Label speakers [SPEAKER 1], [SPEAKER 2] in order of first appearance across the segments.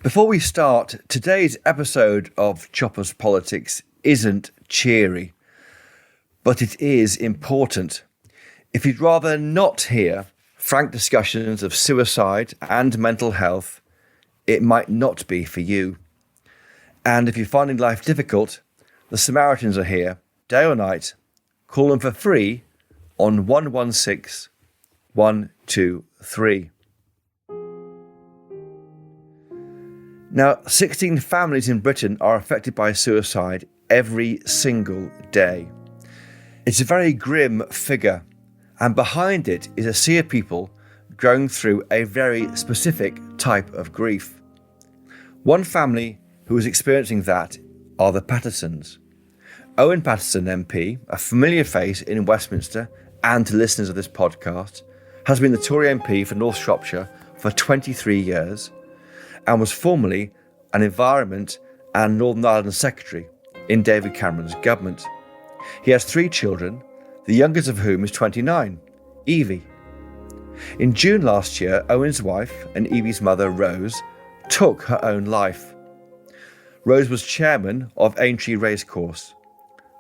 [SPEAKER 1] Before we start, today's episode of Chopper's Politics isn't cheery, but it is important. If you'd rather not hear frank discussions of suicide and mental health, it might not be for you. And if you're finding life difficult, the Samaritans are here, day or night. Call them for free on 116 123. Now, 16 families in Britain are affected by suicide every single day. It's a very grim figure, and behind it is a sea of people going through a very specific type of grief. One family who is experiencing that are the Patersons. Owen Paterson MP, a familiar face in Westminster and to listeners of this podcast, has been the Tory MP for North Shropshire for 23 years and was formerly an Environment and Northern Ireland Secretary in David Cameron's government. He has 3 children, the youngest of whom is 29, Evie. In June last year, Owen's wife and Evie's mother, Rose, took her own life. Rose was chairman of Aintree racecourse,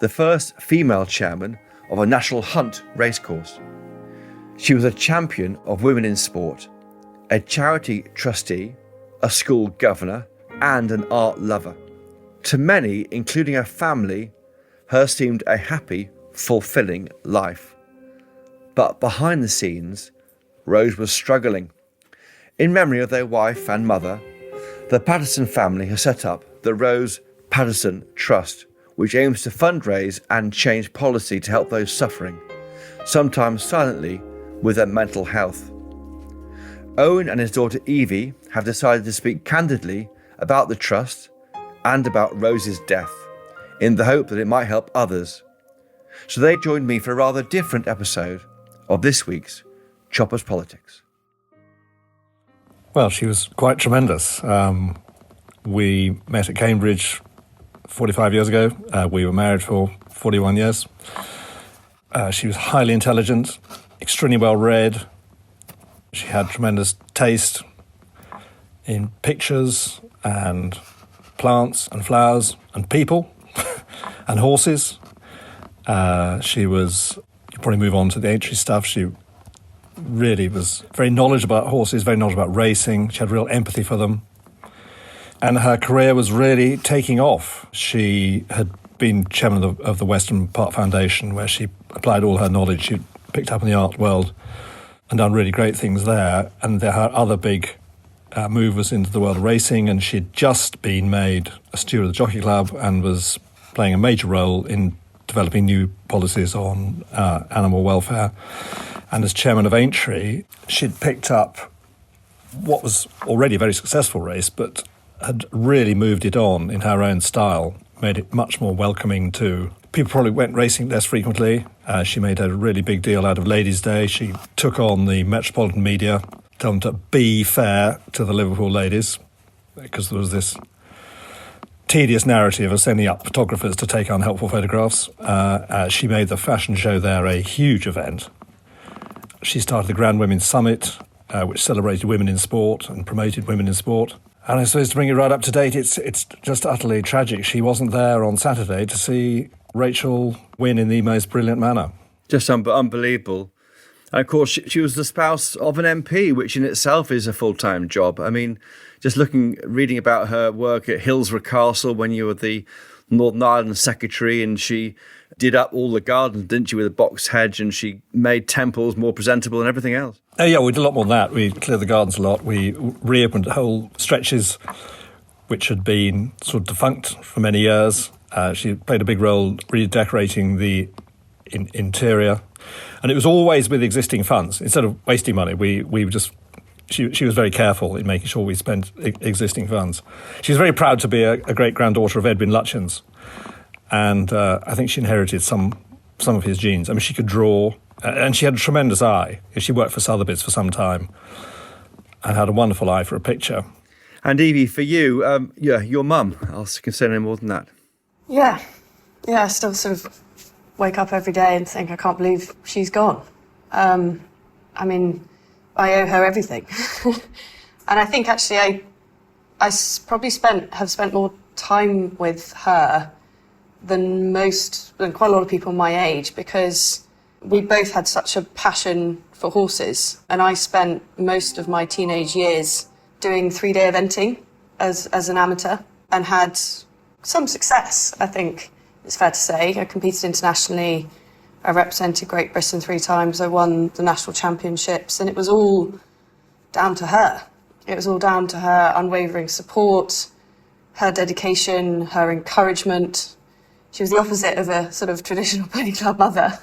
[SPEAKER 1] the first female chairman of a national hunt racecourse. She was a champion of women in sport, a charity trustee, a school governor, and an art lover. To many, including her family, hers seemed a happy, fulfilling life. But behind the scenes, Rose was struggling. In memory of their wife and mother, the Paterson family has set up the Rose Paterson Trust, which aims to fundraise and change policy to help those suffering, sometimes silently, with their mental health. Owen and his daughter Evie have decided to speak candidly about the trust and about Rose's death, in the hope that it might help others. So they joined me for a rather different episode of this week's Chopper's Politics.
[SPEAKER 2] Well, she was quite tremendous. We met at Cambridge 45 years ago. We were married for 41 years. She was highly intelligent, extremely well read. She had tremendous taste in pictures and plants and flowers and people and horses. She was, you probably move on to the Aintree stuff. She really was very knowledgeable about horses, very knowledgeable about racing. She had real empathy for them. And her career was really taking off. She had been chairman of the Western Park Foundation, where she applied all her knowledge she picked up in the art world and done really great things there. And her other big move was into the world of racing, and she'd just been made a steward of the Jockey Club and was playing a major role in developing new policies on animal welfare. And as chairman of Aintree, she'd picked up what was already a very successful race, but had really moved it on in her own style, made it much more welcoming to people. Probably went racing less frequently. She made a really big deal out of Ladies' Day. She took on the metropolitan media, told them to be fair to the Liverpool ladies, because there was this tedious narrative of sending up photographers to take unhelpful photographs. She made the fashion show there a huge event. She started the Grand Women's Summit, which celebrated women in sport and promoted women in sport. And I suppose to bring it right up to date, it's just utterly tragic. She wasn't there on Saturday to see Rachel win in the most brilliant manner.
[SPEAKER 1] Just unbelievable. And of course, she was the spouse of an MP, which in itself is a full-time job. I mean, just reading about her work at Hillsborough Castle when you were the Northern Ireland Secretary, and she did up all the gardens, didn't she, with a box hedge, and she made temples more presentable and everything else.
[SPEAKER 2] Oh, yeah, we did a lot more than that. We cleared the gardens a lot. We reopened whole stretches which had been sort of defunct for many years. She played a big role redecorating the interior. And it was always with existing funds. Instead of wasting money, we were just... She was very careful in making sure we spent existing funds. She was very proud to be a great-granddaughter of Edwin Lutyens. And I think she inherited some of his genes. I mean, she could draw, and she had a tremendous eye. She worked for Sotheby's for some time and had a wonderful eye for a picture.
[SPEAKER 1] And Evie, for you, your mum, I'll consider no more than that.
[SPEAKER 3] Yeah, I still sort of wake up every day and think, I can't believe she's gone. I mean, I owe her everything. And I think actually probably have spent more time with her than quite a lot of people my age, because we both had such a passion for horses, and I spent most of my teenage years doing 3-day eventing as an amateur, and had some success, I think it's fair to say. I competed internationally, I represented Great Britain 3 times, I won the national championships, and it was all down to her. It was all down to her unwavering support, her dedication, her encouragement. She was the opposite of a sort of traditional pony club mother.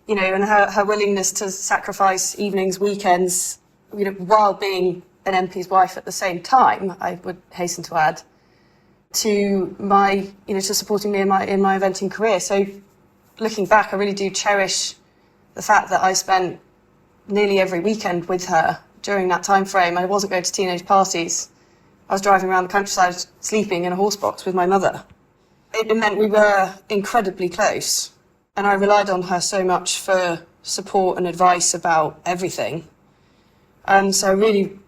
[SPEAKER 3] And her willingness to sacrifice evenings, weekends, while being an MP's wife at the same time, I would hasten to add, to supporting me in my eventing career. So looking back, I really do cherish the fact that I spent nearly every weekend with her during that time frame. I wasn't going to teenage parties. I was driving around the countryside sleeping in a horse box with my mother. It meant we were incredibly close, and I relied on her so much for support and advice about everything. And so I really,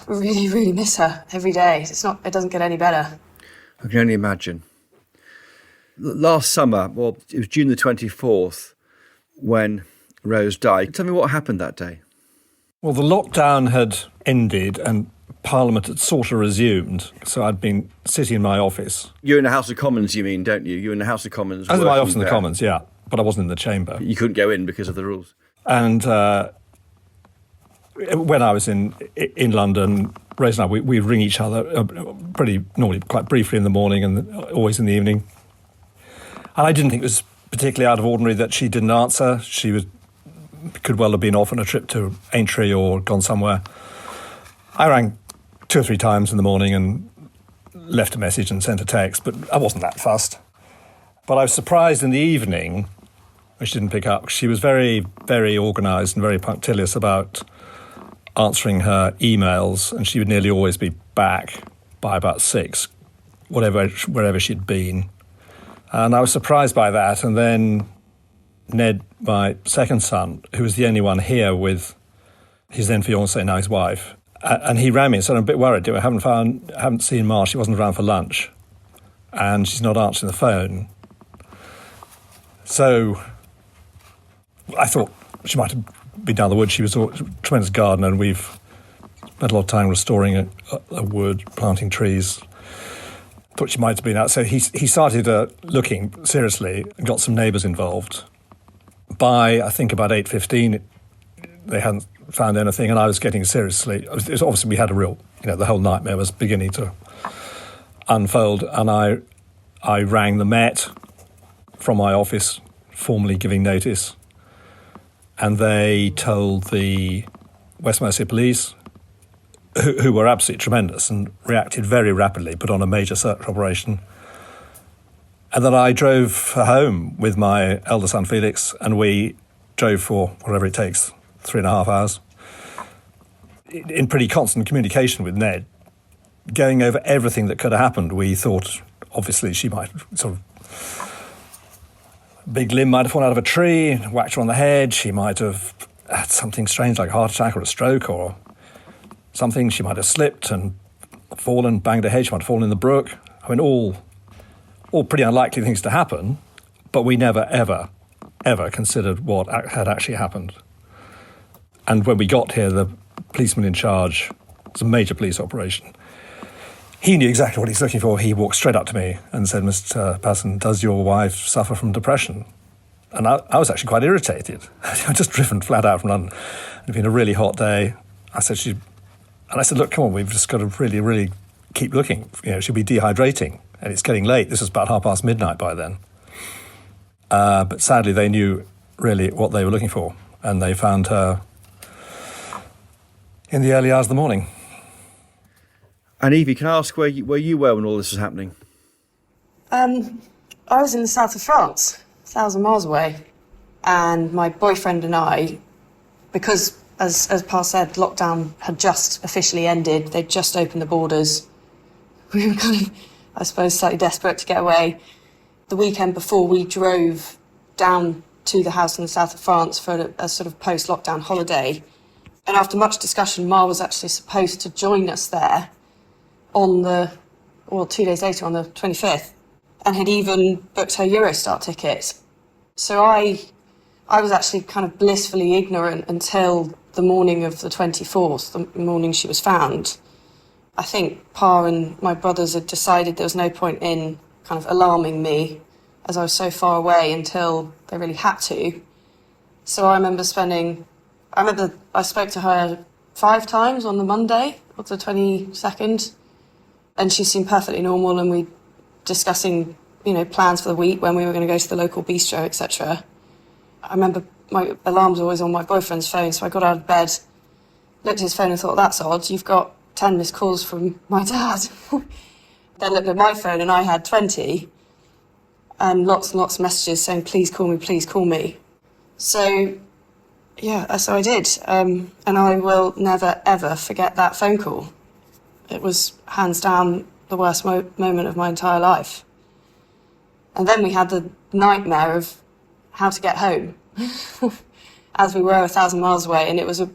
[SPEAKER 3] really miss her every day. It doesn't get any better.
[SPEAKER 1] I can only imagine. Last summer, well, it was June the 24th, when Rose died. Tell me what happened that day.
[SPEAKER 2] Well, the lockdown had ended and Parliament had sort of resumed, so I'd been sitting in my office.
[SPEAKER 1] You're in the House of Commons, you mean, don't you? You're in the House of Commons.
[SPEAKER 2] I was in my office in the Commons, yeah, but I wasn't in the chamber.
[SPEAKER 1] You couldn't go in because of the rules.
[SPEAKER 2] And when I was in London, Rose and I, we ring each other normally quite briefly in the morning and always in the evening. And I didn't think it was particularly out of ordinary that she didn't answer. She could well have been off on a trip to Aintree or gone somewhere. I rang 2 or 3 times in the morning and left a message and sent a text, but I wasn't that fussed. But I was surprised in the evening when she didn't pick up. She was very, very organised and very punctilious about answering her emails, and she would nearly always be back by about 6, wherever she'd been. And I was surprised by that. And then Ned, my second son, who was the only one here with his then fiancée, now his wife, and he rang me and said, I'm a bit worried. I haven't seen Ma. She wasn't around for lunch, and she's not answering the phone. So I thought she might have been down the wood. She was a tremendous gardener, and we've spent a lot of time restoring a wood, planting trees. Thought she might have been out. So he started looking seriously and got some neighbours involved. By, I think, about 8:15, they hadn't found anything, and I was getting seriously... Obviously, we had a real... the whole nightmare was beginning to unfold, and I rang the Met from my office, formally giving notice, and they told the West Mercia Police, who were absolutely tremendous and reacted very rapidly, put on a major search operation. And then I drove her home with my elder son Felix, and we drove for whatever it takes, 3.5 hours, in pretty constant communication with Ned, going over everything that could have happened. We thought, obviously, she might sort of... big limb might have fallen out of a tree, whacked her on the head. She might have had something strange like a heart attack or a stroke or something. She might have slipped and fallen, banged her head. She might have fallen in the brook. I mean, all pretty unlikely things to happen, but we never, ever, ever considered what had actually happened. And when we got here, the policeman in charge, it was a major police operation, he knew exactly what he's looking for. He walked straight up to me and said, Mr. Paterson, does your wife suffer from depression? And I was actually quite irritated. I'd just driven flat out from London. It had been a really hot day. I said, look, come on, we've just got to really, really keep looking. She'll be dehydrating. And it's getting late. This was about midnight by then. But sadly, they knew really what they were looking for, and they found her in the early hours of the morning.
[SPEAKER 1] And Evie, can I ask where you were when all this was happening?
[SPEAKER 3] I was in the south of France, 1,000 miles away, and my boyfriend and I, because, as Pa said, lockdown had just officially ended, they'd just opened the borders, we were kind of, I suppose, slightly desperate to get away. The weekend before, we drove down to the house in the south of France for a sort of post-lockdown holiday. And after much discussion, Ma was actually supposed to join us there. 2 days later on the 25th, and had even booked her Eurostar ticket. So I was actually kind of blissfully ignorant until the morning of the 24th, the morning she was found. I think Pa and my brothers had decided there was no point in kind of alarming me, as I was so far away, until they really had to. So I remember I spoke to her 5 times on the Monday of the 22nd, and she seemed perfectly normal, and we discussing, plans for the week, when we were going to go to the local bistro, etc. I remember my alarms were always on my boyfriend's phone, so I got out of bed, looked at his phone and thought, that's odd, you've got 10 missed calls from my dad. Then looked at my phone and I had 20, and lots and lots of messages saying, please call me, please call me. So, yeah, so I did. And I will never, ever forget that phone call. It was hands down the worst moment of my entire life. And then we had the nightmare of how to get home, as we were 1,000 miles away, and it was a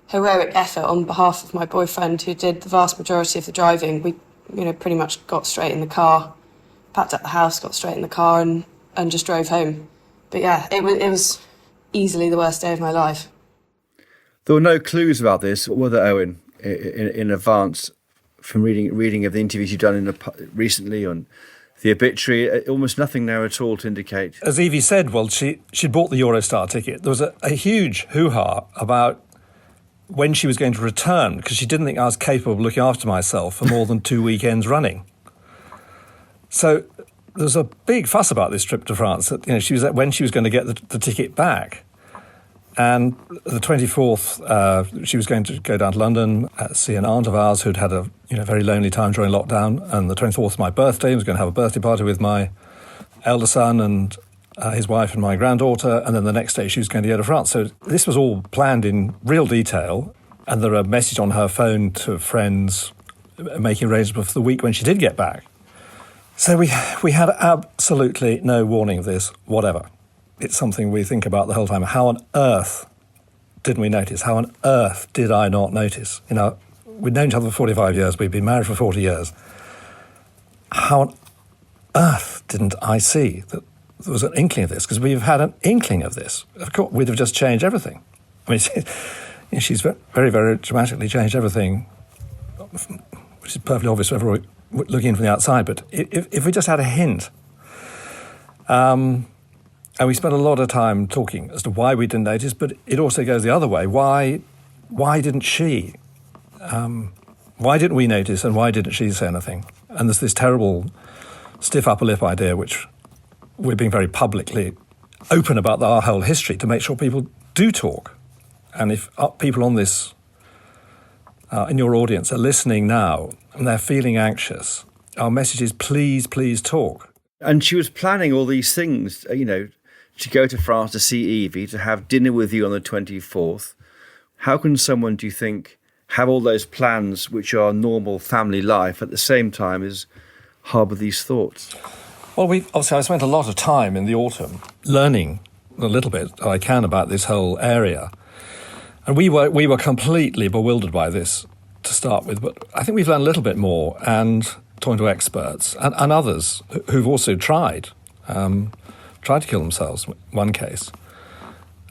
[SPEAKER 3] heroic effort on behalf of my boyfriend, who did the vast majority of the driving. We, pretty much got straight in the car, packed up the house, got straight in the car, and just drove home. But yeah, it was easily the worst day of my life.
[SPEAKER 1] There were no clues about this, were there, Owen, in advance from reading of the interviews you've done recently on the obituary? Almost nothing there at all to indicate.
[SPEAKER 2] As Evie said, well, she'd bought the Eurostar ticket. There was a huge hoo-ha about when she was going to return, because she didn't think I was capable of looking after myself for more than 2 weekends running. So there's a big fuss about this trip to France. That, she was when she was going to get the ticket back. And the 24th, she was going to go down to London, see an aunt of ours who'd had a very lonely time during lockdown. And the 24th was my birthday. I was going to have a birthday party with my elder son and his wife and my granddaughter. And then the next day she was going to go to France. So this was all planned in real detail. And there were messages on her phone to friends making arrangements for the week when she did get back. So we had absolutely no warning of this, whatever. It's something we think about the whole time. How on earth didn't we notice? How on earth did I not notice? We'd known each other for 45 years. We'd been married for 40 years. How on earth didn't I see that there was an inkling of this? Because we've had an inkling of this. Of course, we'd have just changed everything. I mean, she's very, very dramatically changed everything, which is perfectly obvious to everyone looking in from the outside. But if we just had a hint... And we spent a lot of time talking as to why we didn't notice, but it also goes the other way. Why didn't she? Why didn't we notice, and why didn't she say anything? And there's this terrible stiff upper lip idea, which we're being very publicly open about our whole history to make sure people do talk. And if people on this, in your audience, are listening now and they're feeling anxious, our message is please, please talk.
[SPEAKER 1] And she was planning all these things, to go to France to see Evie, to have dinner with you on the 24th. How can someone, do you think, have all those plans which are normal family life at the same time as harbour these thoughts?
[SPEAKER 2] Well, I spent a lot of time in the autumn learning a little bit I can about this whole area. And we were completely bewildered by this to start with, but I think we've learned a little bit more, and talking to experts and others who've also tried to kill themselves, one case.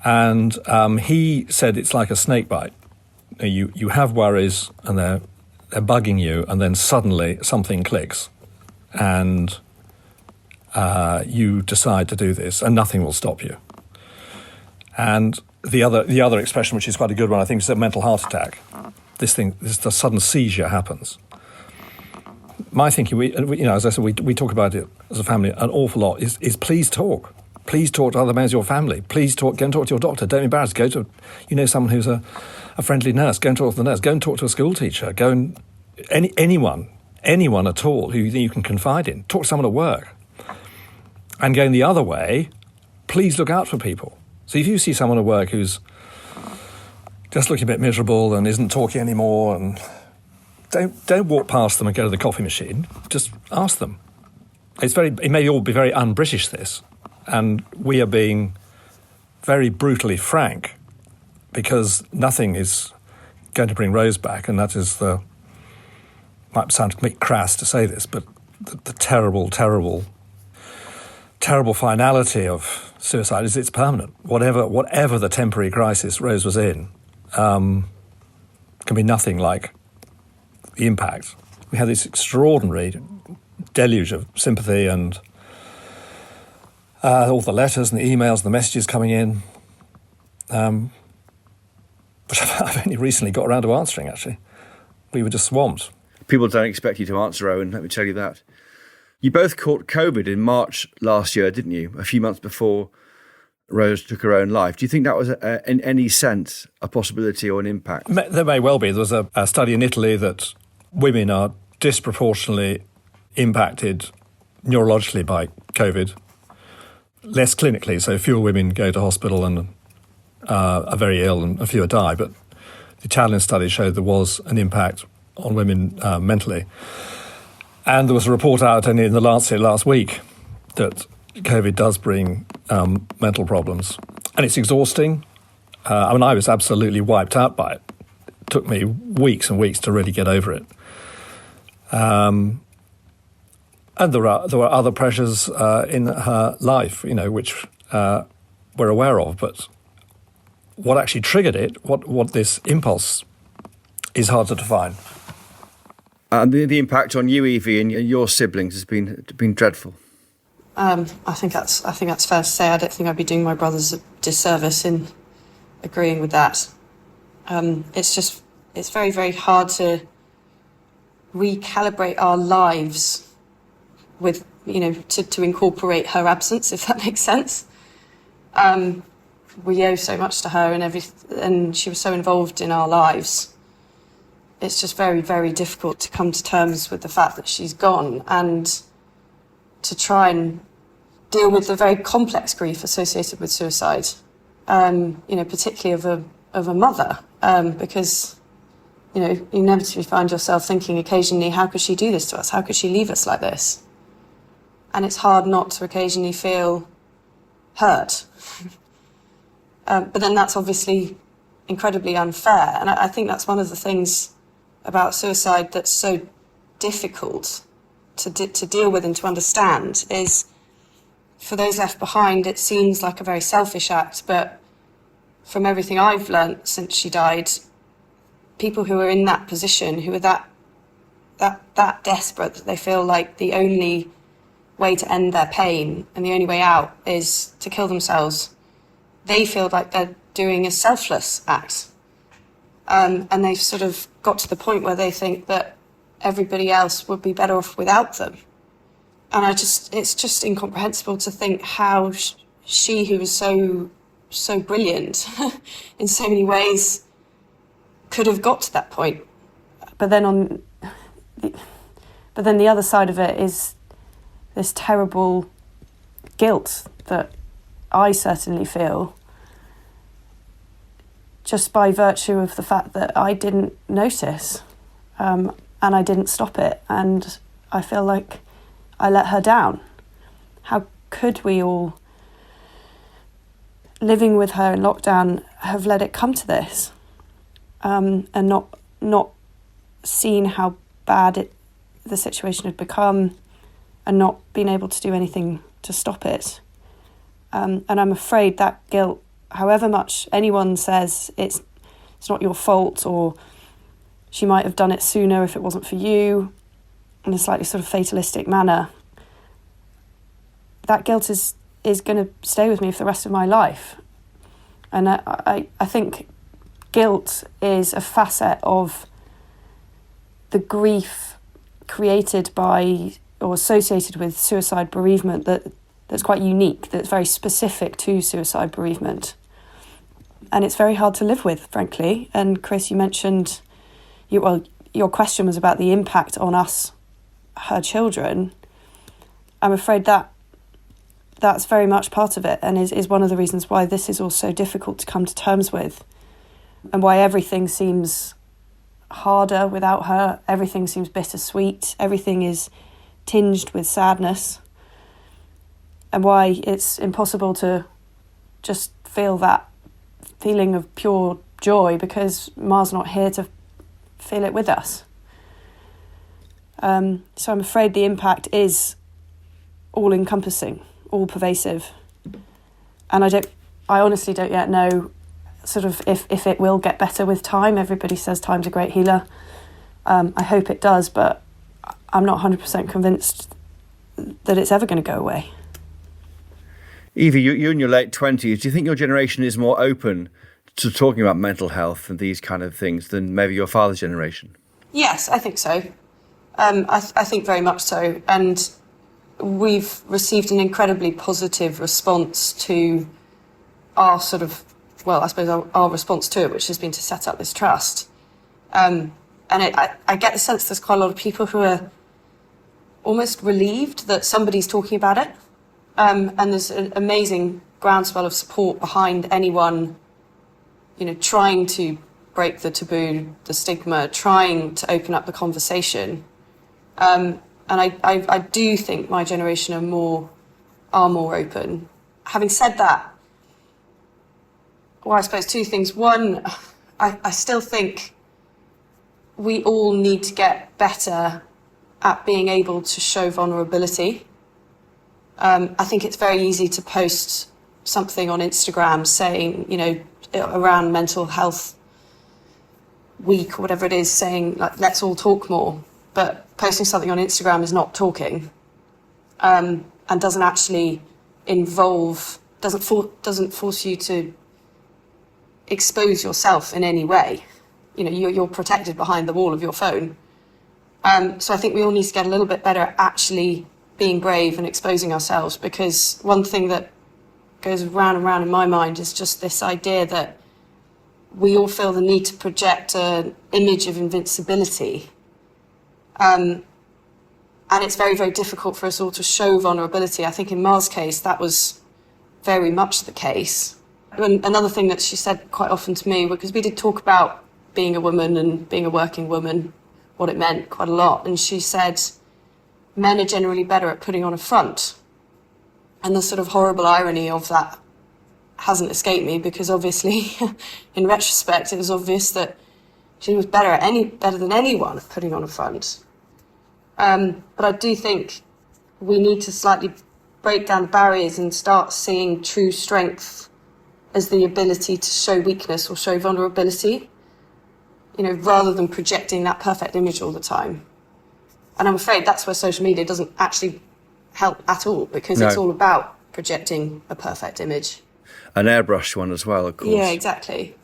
[SPEAKER 2] And he said it's like a snake bite. You have worries and they're bugging you, and then suddenly something clicks and you decide to do this, and nothing will stop you. And the other expression, which is quite a good one, I think, is a mental heart attack. This sudden seizure happens. My thinking, as I said, we talk about it as a family an awful lot, is please talk. Please talk to other members of your family. Please go and talk to your doctor. Don't be embarrassed. Go to, someone who's a friendly nurse. Go and talk to the nurse. Go and talk to a school teacher. Go and, anyone at all who you can confide in. Talk to someone at work. And going the other way, please look out for people. So if you see someone at work who's just looking a bit miserable and isn't talking anymore, and don't walk past them and go to the coffee machine. Just ask them. It may all be very un-British, this, and we are being very brutally frank because nothing is going to bring Rose back, and that is the might sound a bit crass to say this, but the terrible, terrible, terrible finality of suicide is it's permanent. Whatever the temporary crisis Rose was in, can be nothing like the impact. We had this extraordinary deluge of sympathy and all the letters and the emails, the messages coming in, which I've only recently got around to answering, actually. We were just swamped.
[SPEAKER 1] People don't expect you to answer, Owen, let me tell you that. You both caught COVID in March last year, didn't you? A few months before Rose took her own life. Do you think that was, in any sense, a possibility or an impact?
[SPEAKER 2] There may well be. There was a study in Italy that women are disproportionately impacted neurologically by COVID, less clinically, so fewer women go to hospital and are very ill and fewer die. But the Italian study showed there was an impact on women mentally. And there was a report out only in the Lancet last week that COVID does bring mental problems. And it's exhausting. I was absolutely wiped out by it. It took me weeks and weeks to really get over it. And there were other pressures in her life, which we're aware of. But what actually triggered it, what this impulse, is hard to define.
[SPEAKER 1] The impact on you, Evie, and your siblings has been dreadful.
[SPEAKER 3] I think that's fair to say. I don't think I'd be doing my brothers a disservice in agreeing with that. It's very, very hard to recalibrate our lives with, to incorporate her absence, if that makes sense. We owe so much to her and she was so involved in our lives. It's just very, very difficult to come to terms with the fact that she's gone and to try and deal with the very complex grief associated with suicide, particularly of a mother, because, you inevitably find yourself thinking occasionally, how could she do this to us? How could she leave us like this? And it's hard not to occasionally feel hurt. But then that's obviously incredibly unfair. And I think that's one of the things about suicide that's so difficult to deal with and to understand is, for those left behind, it seems like a very selfish act, but from everything I've learnt since she died, people who are in that position, who are that desperate that they feel like the only way to end their pain and the only way out is to kill themselves, they feel like they're doing a selfless act. And they've sort of got to the point where they think that everybody else would be better off without them. And it's just incomprehensible to think how she, who was so brilliant in so many ways, could have got to that point. But then the other side of it is this terrible guilt that I certainly feel, just by virtue of the fact that I didn't notice and I didn't stop it, and I feel like I let her down. How could we all, living with her in lockdown, have let it come to this, and not seen how bad the situation had become, and not been able to do anything to stop it. And I'm afraid that guilt, however much anyone says it's not your fault, or she might have done it sooner if it wasn't for you, in a slightly sort of fatalistic manner, that guilt is going to stay with me for the rest of my life. And I think guilt is a facet of the grief created by or associated with suicide bereavement that's quite unique, that's very specific to suicide bereavement. And it's very hard to live with, frankly. And Chris, you mentioned, your question was about the impact on us, her children. I'm afraid that's very much part of it, and is one of the reasons why this is all so difficult to come to terms with, and why everything seems harder without her. Everything seems bittersweet. Everything is tinged with sadness, and why it's impossible to just feel that feeling of pure joy because Ma's not here to feel it with us. So I'm afraid the impact is all-encompassing, all-pervasive. And I honestly don't yet know sort of if it will get better with time. Everybody says time's a great healer. I hope it does, but I'm not 100% convinced that it's ever going to go away.
[SPEAKER 1] Evie, you're in your late 20s. Do you think your generation is more open to talking about mental health and these kind of things than maybe your father's generation?
[SPEAKER 3] Yes, I think so. I think very much so. And we've received an incredibly positive response to our sort of, well, I suppose our response to it, which has been to set up this trust. And I get the sense there's quite a lot of people who are almost relieved that somebody's talking about it. And there's an amazing groundswell of support behind anyone, trying to break the taboo, the stigma, trying to open up the conversation. And I do think my generation are more open. Having said that, well, I suppose two things. One, I still think we all need to get better at being able to show vulnerability. I think it's very easy to post something on Instagram saying, around mental health week or whatever it is, saying, like, let's all talk more. But posting something on Instagram is not talking, and doesn't actually doesn't force you to expose yourself in any way. You're protected behind the wall of your phone. So I think we all need to get a little bit better at actually being brave and exposing ourselves, because one thing that goes round and round in my mind is just this idea that we all feel the need to project an image of invincibility. And it's very, very difficult for us all to show vulnerability. I think in Mar's case, that was very much the case. And another thing that she said quite often to me, because we did talk about being a woman and being a working woman, what it meant quite a lot. And she said, men are generally better at putting on a front. And the sort of horrible irony of that hasn't escaped me, because obviously, in retrospect, it was obvious that she was better than anyone at putting on a front. But I do think we need to slightly break down the barriers and start seeing true strength as the ability to show weakness or show vulnerability, rather than projecting that perfect image all the time. And I'm afraid that's where social media doesn't actually help at all, because it's all about projecting a perfect image.
[SPEAKER 1] An airbrushed one as well, of course.
[SPEAKER 3] Yeah, exactly.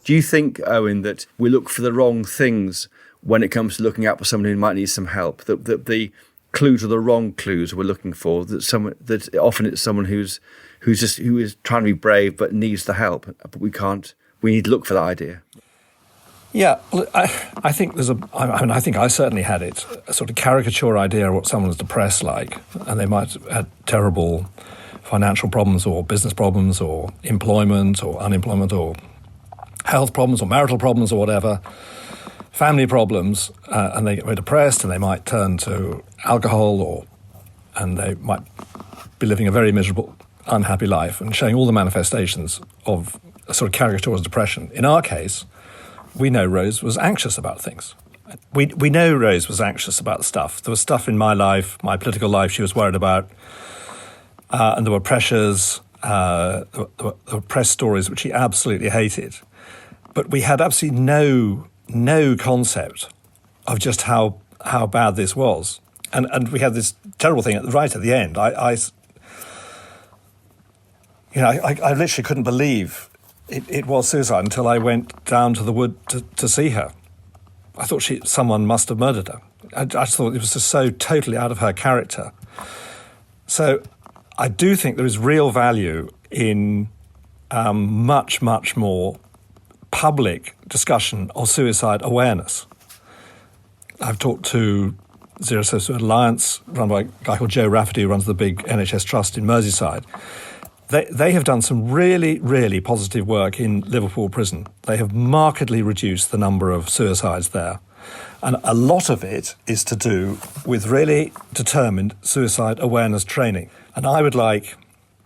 [SPEAKER 1] Do you think, Owen, that we look for the wrong things when it comes to looking out for somebody who might need some help? That the clues are the wrong clues we're looking for. That often it's someone who is trying to be brave but needs the help. But we can't. We need to look for that idea.
[SPEAKER 2] Yeah, I think I think I certainly had it, a sort of caricature idea of what someone's depressed like, and they might have had terrible financial problems or business problems or employment or unemployment or health problems or marital problems or whatever, family problems, and they get very depressed, and they might turn to alcohol, and they might be living a very miserable, unhappy life and showing all the manifestations of a sort of caricature of depression. In our case, we know Rose was anxious about things. We know Rose was anxious about stuff. There was stuff in my life, my political life, she was worried about, and there were pressures, there were press stories which she absolutely hated. But we had absolutely no concept of just how bad this was. And we had this terrible thing right at the end. I literally couldn't believe it was suicide until I went down to the wood to see her. I thought someone must have murdered her. I just thought it was just so totally out of her character. So I do think there is real value in much, much more public discussion of suicide awareness. I've talked to Zero Suicide Alliance, run by a guy called Joe Rafferty, who runs the big NHS trust in Merseyside. They have done some really, really positive work in Liverpool prison. They have markedly reduced the number of suicides there. And a lot of it is to do with really determined suicide awareness training. And I would like,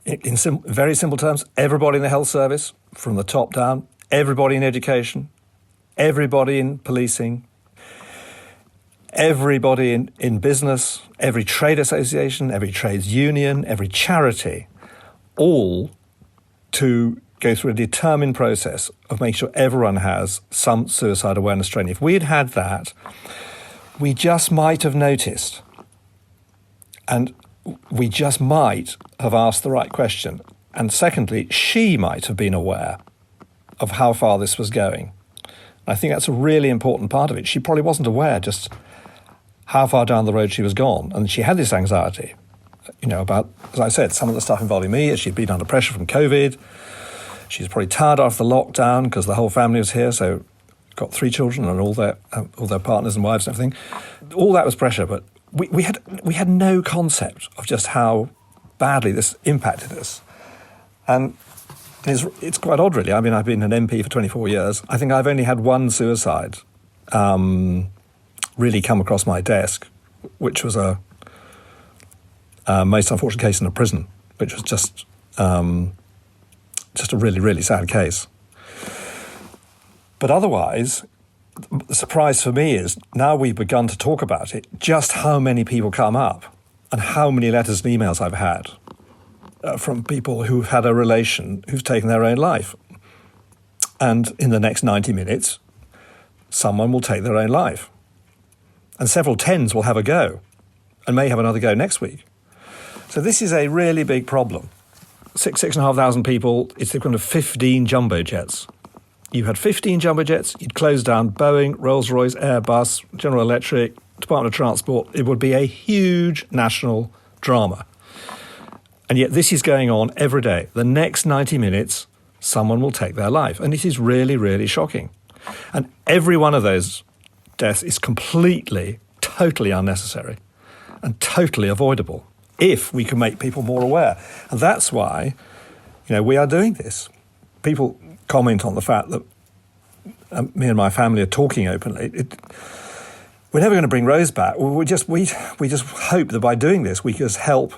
[SPEAKER 2] in very simple terms, everybody in the health service, from the top down, everybody in education, everybody in policing, everybody in business, every trade association, every trades union, every charity, all to go through a determined process of making sure everyone has some suicide awareness training. If we had had that, we just might have noticed, and we just might have asked the right question. And secondly, she might have been aware of how far this was going. I think that's a really important part of it. She probably wasn't aware just how far down the road she was gone. And she had this anxiety, about, as I said, some of the stuff involving me. She'd been under pressure from COVID. She's probably tired after the lockdown because the whole family was here. So got 3 children and all their partners and wives and everything. All that was pressure, but we had no concept of just how badly this impacted us. And it's quite odd, really. I mean, I've been an MP for 24 years. I think I've only had one suicide really come across my desk, which was a most unfortunate case in a prison, which was just a really, really sad case. But otherwise, the surprise for me is now we've begun to talk about it, just how many people come up and how many letters and emails I've had from people who've had a relation who's taken their own life. And in the next 90 minutes, someone will take their own life. And several tens will have a go and may have another go next week. So this is a really big problem. 6,500 people, it's the equivalent of 15 jumbo jets. You had 15 jumbo jets, you'd close down Boeing, Rolls-Royce, Airbus, General Electric, Department of Transport. It would be a huge national drama. And yet this is going on every day. The next 90 minutes, someone will take their life. And it is really, really shocking. And every one of those deaths is completely, totally unnecessary and totally avoidable if we can make people more aware. And that's why, we are doing this. People comment on the fact that me and my family are talking openly. We're never going to bring Rose back. We just hope that by doing this, we can just help.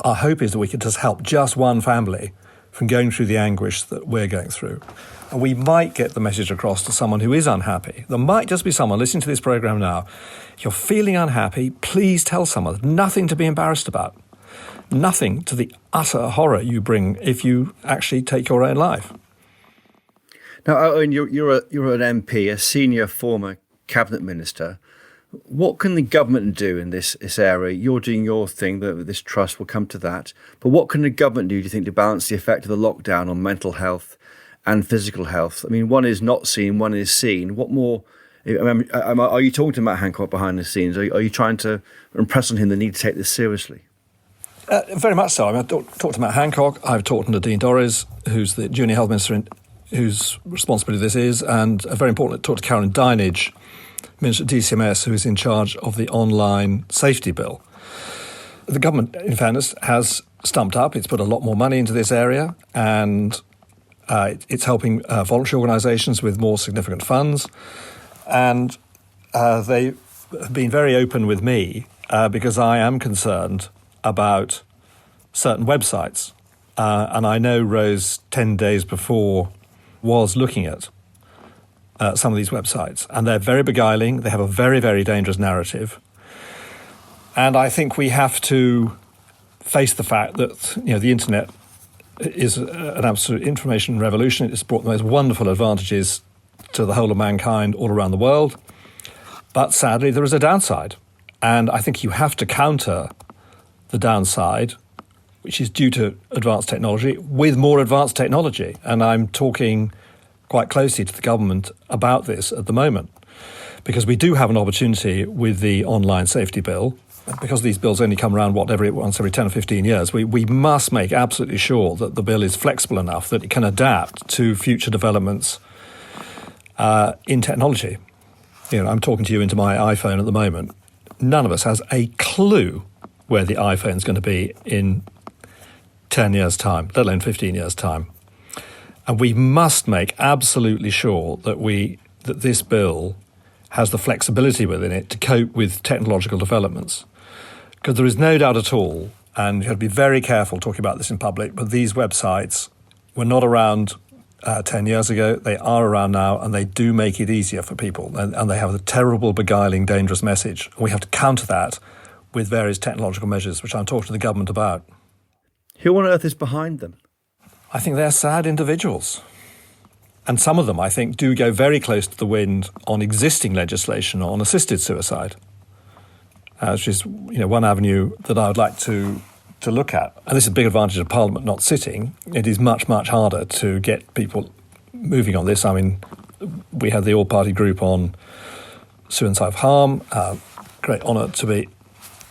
[SPEAKER 2] Our hope is that we can just help just one family from going through the anguish that we're going through. And we might get the message across to someone who is unhappy. There might just be someone listening to this program now. You're feeling unhappy, please tell someone. Nothing to be embarrassed about. Nothing to the utter horror you bring if you actually take your own life.
[SPEAKER 1] Now, Owen, you're an MP, a senior former cabinet minister. What can the government do in this area? You're doing your thing, this trust will come to that. But what can the government do you think, to balance the effect of the lockdown on mental health and physical health? I mean, one is not seen, one is seen. What more? Are you talking to Matt Hancock behind the scenes? Are you trying to impress on him the need to take this seriously?
[SPEAKER 2] Very much so. I've talked to Matt Hancock. I've talked to Nadine Dorries, who's the junior health minister, whose responsibility this is, and very important, talked to Karen Dinage, Minister at DCMS, who is in charge of the online safety bill. The government, in fairness, has stumped up. It's put a lot more money into this area, and it's helping voluntary organisations with more significant funds. And they have been very open with me because I am concerned about certain websites. And I know Rose, 10 days before, was looking at some of these websites. And they're very beguiling. They have a very, very dangerous narrative. And I think we have to face the fact that, the internet is an absolute information revolution. It's brought the most wonderful advantages to the whole of mankind all around the world. But sadly, there is a downside. And I think you have to counter the downside, which is due to advanced technology, with more advanced technology. And I'm talking quite closely to the government about this at the moment, because we do have an opportunity with the online safety bill. Because these bills only come around, once every 10 or 15 years, we must make absolutely sure that the bill is flexible enough that it can adapt to future developments in technology. I'm talking to you into my iPhone at the moment. None of us has a clue where the iPhone's going to be in 10 years' time, let alone 15 years' time. And we must make absolutely sure that this bill has the flexibility within it to cope with technological developments. Because there is no doubt at all, and you have to be very careful talking about this in public, but these websites were not around 10 years ago. They are around now, and they do make it easier for people. And they have a terrible, beguiling, dangerous message. We have to counter that with various technological measures, which I'm talking to the government about.
[SPEAKER 1] Who on earth is behind them?
[SPEAKER 2] I think they're sad individuals. And some of them, I think, do go very close to the wind on existing legislation on assisted suicide, which is one avenue that I would like to look at. And this is a big advantage of Parliament not sitting. It is much, much harder to get people moving on this. I mean, we had the all-party group on suicide of harm. Great honour to be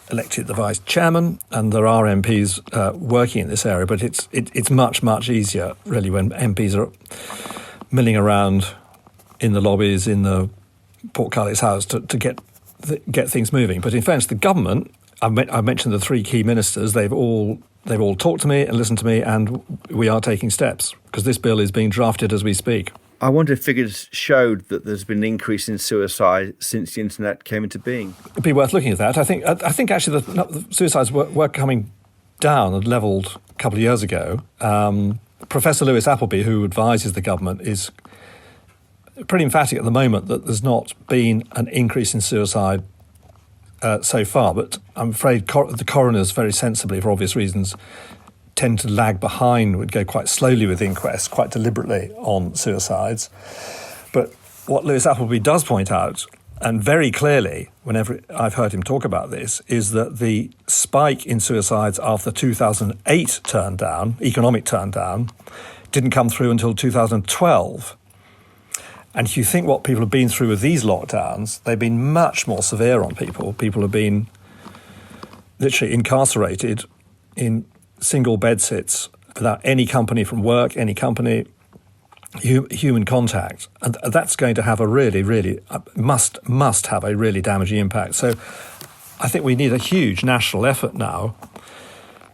[SPEAKER 2] elected the vice chairman, and there are MPs working in this area, but it's much, much easier, really, when MPs are milling around in the lobbies, in the portcullis house to get things moving. But in fairness, the government, I mentioned the three key ministers, they've all talked to me and listened to me, and we are taking steps, because this bill is being drafted as we speak.
[SPEAKER 1] I wonder if figures showed that there's been an increase in suicide since the internet came into being.
[SPEAKER 2] It'd be worth looking at that. I think actually the suicides were coming down and levelled a couple of years ago. Professor Lewis Appleby, who advises the government, is pretty emphatic at the moment that there's not been an increase in suicide so far. But I'm afraid the coroners, very sensibly, for obvious reasons, tend to lag behind, would go quite slowly with inquests, quite deliberately on suicides. But what Lewis Appleby does point out, and very clearly, whenever I've heard him talk about this, is that the spike in suicides after 2008 economic turndown, didn't come through until 2012. And if you think what people have been through with these lockdowns, they've been much more severe on people. People have been literally incarcerated in single bed sits without any company from work, any company, human contact. And that's going to have a really, must have a really damaging impact. So I think we need a huge national effort now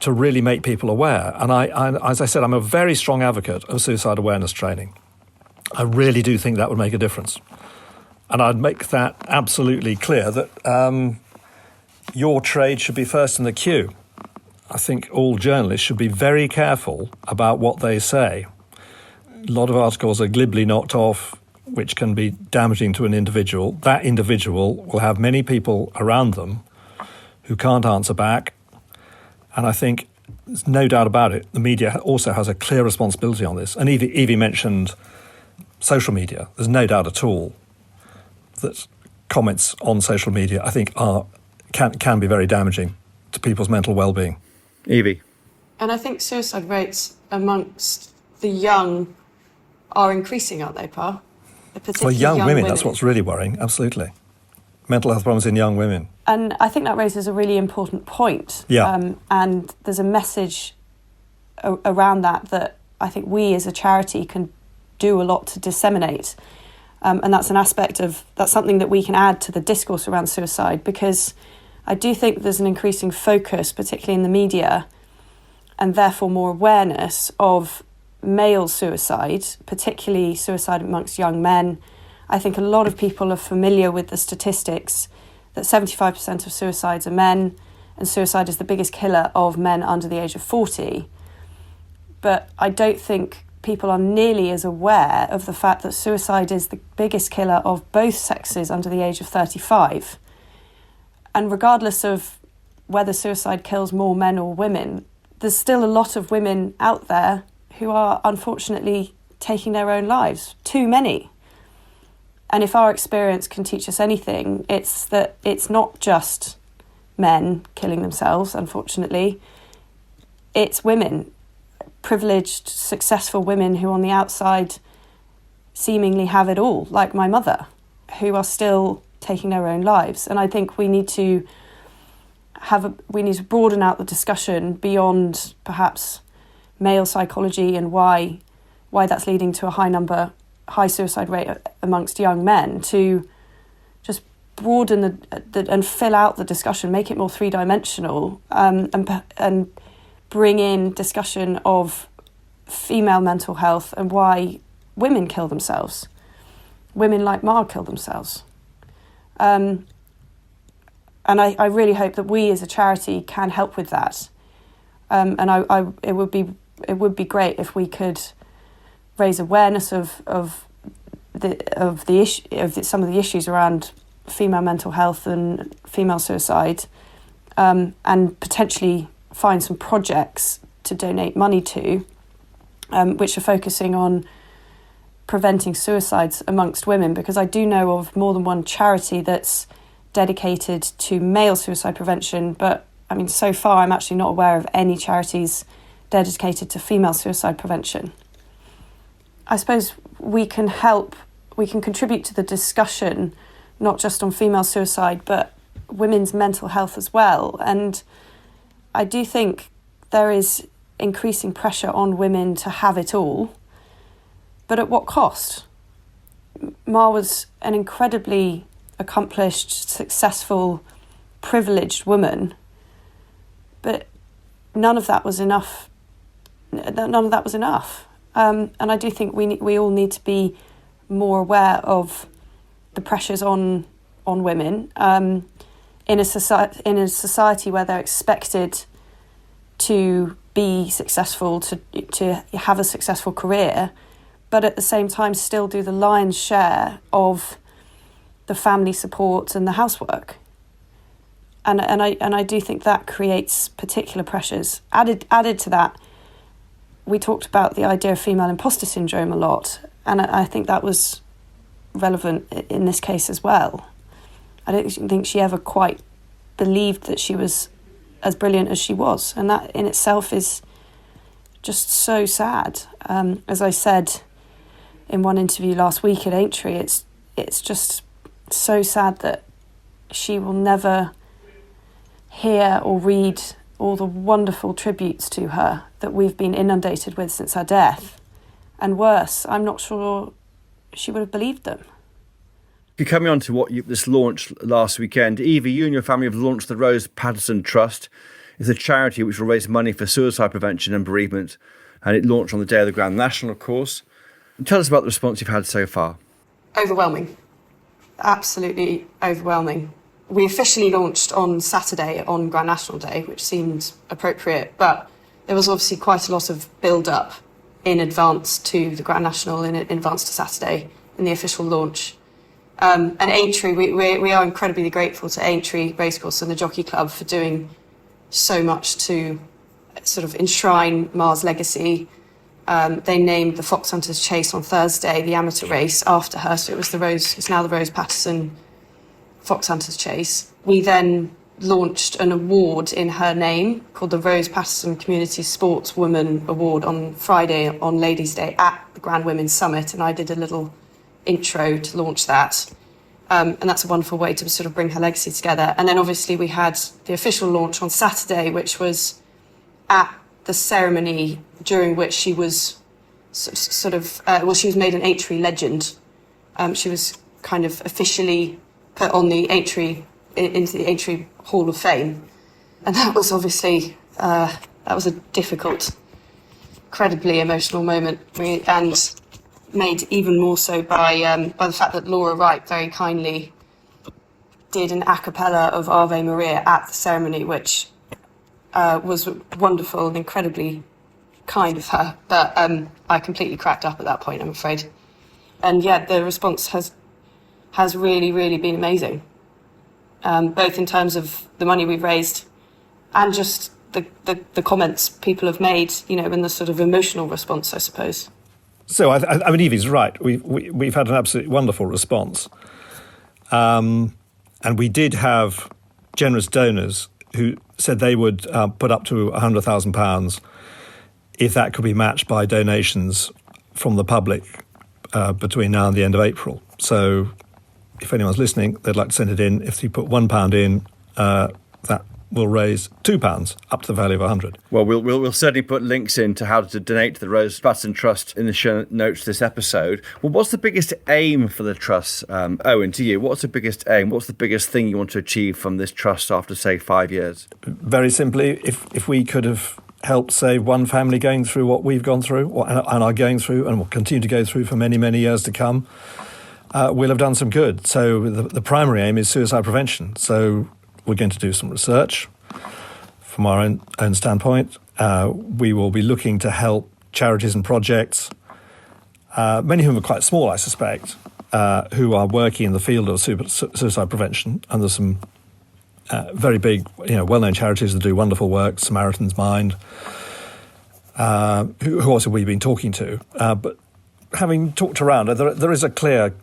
[SPEAKER 2] to really make people aware. And I, as I said, I'm a very strong advocate of suicide awareness training. I really do think that would make a difference. And I'd make that absolutely clear that your trade should be first in the queue. I think all journalists should be very careful about what they say. A lot of articles are glibly knocked off, which can be damaging to an individual. That individual will have many people around them who can't answer back. And I think there's no doubt about it, the media also has a clear responsibility on this. And Evie mentioned social media. There's no doubt at all that comments on social media, I think, can be very damaging to people's mental well-being.
[SPEAKER 1] Evie.
[SPEAKER 3] And I think suicide rates amongst the young are increasing, aren't they, Pa?
[SPEAKER 2] Well, young women, that's what's really worrying, absolutely. Mental health problems in young women.
[SPEAKER 4] And I think that raises a really important point.
[SPEAKER 2] Yeah.
[SPEAKER 4] And there's a message around that I think we as a charity can do a lot to disseminate. And that's that's something that we can add to the discourse around suicide, because I do think there's an increasing focus, particularly in the media, and therefore more awareness of male suicide, particularly suicide amongst young men. I think a lot of people are familiar with the statistics that 75% of suicides are men, and suicide is the biggest killer of men under the age of 40. But I don't think people are nearly as aware of the fact that suicide is the biggest killer of both sexes under the age of 35. And regardless of whether suicide kills more men or women, there's still a lot of women out there who are unfortunately taking their own lives. Too many. And if our experience can teach us anything, it's that it's not just men killing themselves, unfortunately. It's women, privileged, successful women who on the outside seemingly have it all, like my mother, who are still taking their own lives. And I think we need to broaden out the discussion beyond perhaps male psychology and why that's leading to a high suicide rate amongst young men, to just broaden and fill out the discussion, make it more three-dimensional, and bring in discussion of female mental health and why women kill themselves. Women like Ma kill themselves. And I really hope that we as a charity can help with that. And it would be great if we could raise awareness of some of the issues around female mental health and female suicide, and potentially find some projects to donate money to, which are focusing on preventing suicides amongst women, because I do know of more than one charity that's dedicated to male suicide prevention, but I mean, so far I'm actually not aware of any charities dedicated to female suicide prevention. I suppose we can contribute to the discussion, not just on female suicide, but women's mental health as well. And I do think there is increasing pressure on women to have it all, but at what cost? Ma was an incredibly accomplished, successful, privileged woman, but none of that was enough. And I do think we all need to be more aware of the pressures on women in a society where they're expected to be successful, to have a successful career, but at the same time still do the lion's share of the family support and the housework. And I do think that creates particular pressures. Added to that, we talked about the idea of female imposter syndrome a lot, and I think that was relevant in this case as well. I don't think she ever quite believed that she was as brilliant as she was, and that in itself is just so sad. As I said in one interview last week at Aintree, it's just so sad that she will never hear or read all the wonderful tributes to her that we've been inundated with since her death. And worse, I'm not sure she would have believed them.
[SPEAKER 1] You're coming on to this launched last weekend. Evie, you and your family have launched the Rose Paterson Trust. It's a charity which will raise money for suicide prevention and bereavement, and it launched on the day of the Grand National, of course. Tell us about the response you've had so far.
[SPEAKER 3] Overwhelming. Absolutely overwhelming. We officially launched on Saturday on Grand National Day, which seemed appropriate, but there was obviously quite a lot of build-up in advance to the Grand National, in advance to Saturday, in the official launch. And Aintree, we are incredibly grateful to Aintree Racecourse and the Jockey Club for doing so much to sort of enshrine Ma's legacy. They named the Fox Hunters Chase on Thursday, the amateur race, after her, so it's now the Rose Paterson Fox Hunters Chase. We then launched an award in her name called the Rose Paterson Community Sportswoman Award on Friday on Ladies' Day at the Grand Women's Summit, and I did a little intro to launch that. And that's a wonderful way to sort of bring her legacy together. And then obviously we had the official launch on Saturday, which was at the ceremony during which she was she was made an Aintree legend. She was kind of officially put on the Aintree, into the Aintree Hall of Fame. And that was obviously, that was a difficult, incredibly emotional moment, and made even more so by the fact that Laura Wright very kindly did an a cappella of Ave Maria at the ceremony, which was wonderful and incredibly kind of her. But I completely cracked up at that point, I'm afraid. And yeah, the response has really, really been amazing, both in terms of the money we've raised and just the comments people have made, and the sort of emotional response, I suppose.
[SPEAKER 2] So I mean, Evie's right. We've had an absolutely wonderful response, and we did have generous donors who said they would put up to £100,000 if that could be matched by donations from the public between now and the end of April. So if anyone's listening, they'd like to send it in. If you put £1 in, that will raise £2 up to the value of 100.
[SPEAKER 1] Well, we'll certainly put links in to how to donate to the Rose Paterson Trust in the show notes to this episode. Well, what's the biggest aim for the trust, Owen, to you? What's the biggest aim? What's the biggest thing you want to achieve from this trust after, say, 5 years?
[SPEAKER 2] Very simply, if we could have helped save one family going through what we've gone through and are going through and will continue to go through for many, many years to come, we'll have done some good. So the primary aim is suicide prevention. So we're going to do some research from our own standpoint. We will be looking to help charities and projects many of whom are quite small, I suspect, who are working in the field of suicide prevention. And there's some very big, well-known charities that do wonderful work, Samaritan's Mind, who also we've been talking to. But having talked around, there is a clear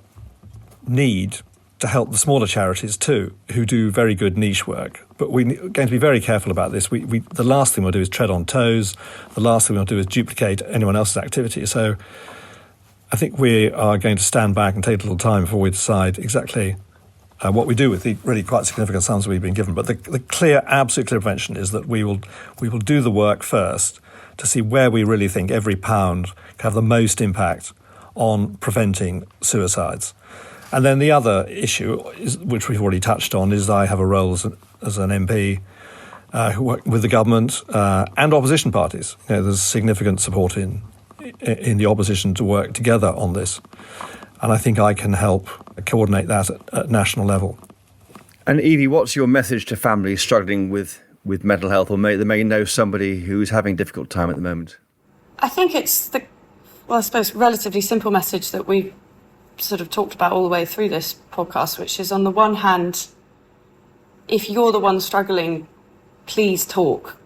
[SPEAKER 2] need to help the smaller charities too, who do very good niche work. But we're going to be very careful about this. The last thing we'll do is tread on toes. The last thing we'll do is duplicate anyone else's activity. So I think we are going to stand back and take a little time before we decide exactly what we do with the really quite significant sums we've been given. But the clear, absolute clear prevention is that we will do the work first to see where we really think every pound can have the most impact on preventing suicides. And then the other issue, which we've already touched on, is I have a role as an MP who work with the government and opposition parties. There's significant support in the opposition to work together on this. And I think I can help coordinate that at national level.
[SPEAKER 1] And Evie, what's your message to families struggling with mental health, or they may know somebody who's having a difficult time at the moment?
[SPEAKER 3] I think it's I suppose, relatively simple message that we've sort of talked about all the way through this podcast, which is, on the one hand, if you're the one struggling, please talk.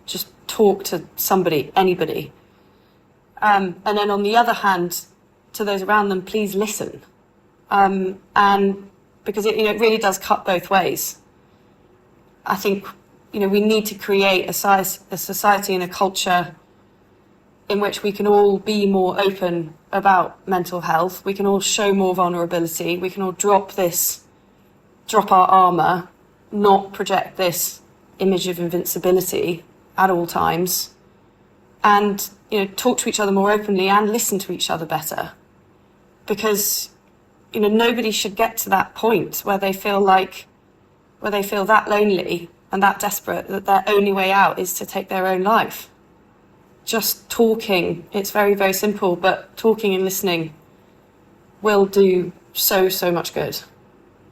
[SPEAKER 3] Just talk to somebody, anybody. And then on the other hand, to those around them, please listen. And because it really does cut both ways. I think, we need to create a society and a culture in which we can all be more open about mental health. We can all show more vulnerability. We can all drop our armour, not project this image of invincibility at all times, and talk to each other more openly and listen to each other better. Because nobody should get to that point where they feel that lonely and that desperate that their only way out is to take their own life. Just talking, it's very, very simple, but talking and listening will do so much good.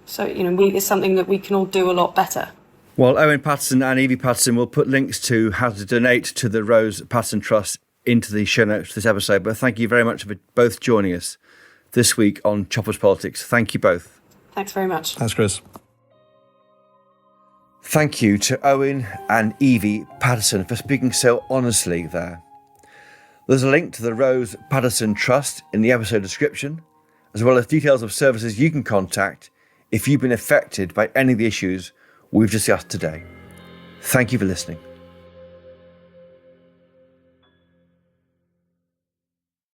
[SPEAKER 3] So, it's something that we can all do a lot better.
[SPEAKER 1] Well, Owen Paterson and Evie Paterson will put links to how to donate to the Rose Paterson Trust into the show notes for this episode. But thank you very much for both joining us this week on Choppers Politics. Thank you both.
[SPEAKER 3] Thanks very much.
[SPEAKER 2] Thanks, Chris.
[SPEAKER 1] Thank you to Owen and Evie Paterson for speaking so honestly there. There's a link to the Rose Paterson Trust in the episode description, as well as details of services you can contact if you've been affected by any of the issues we've discussed today. Thank you for listening.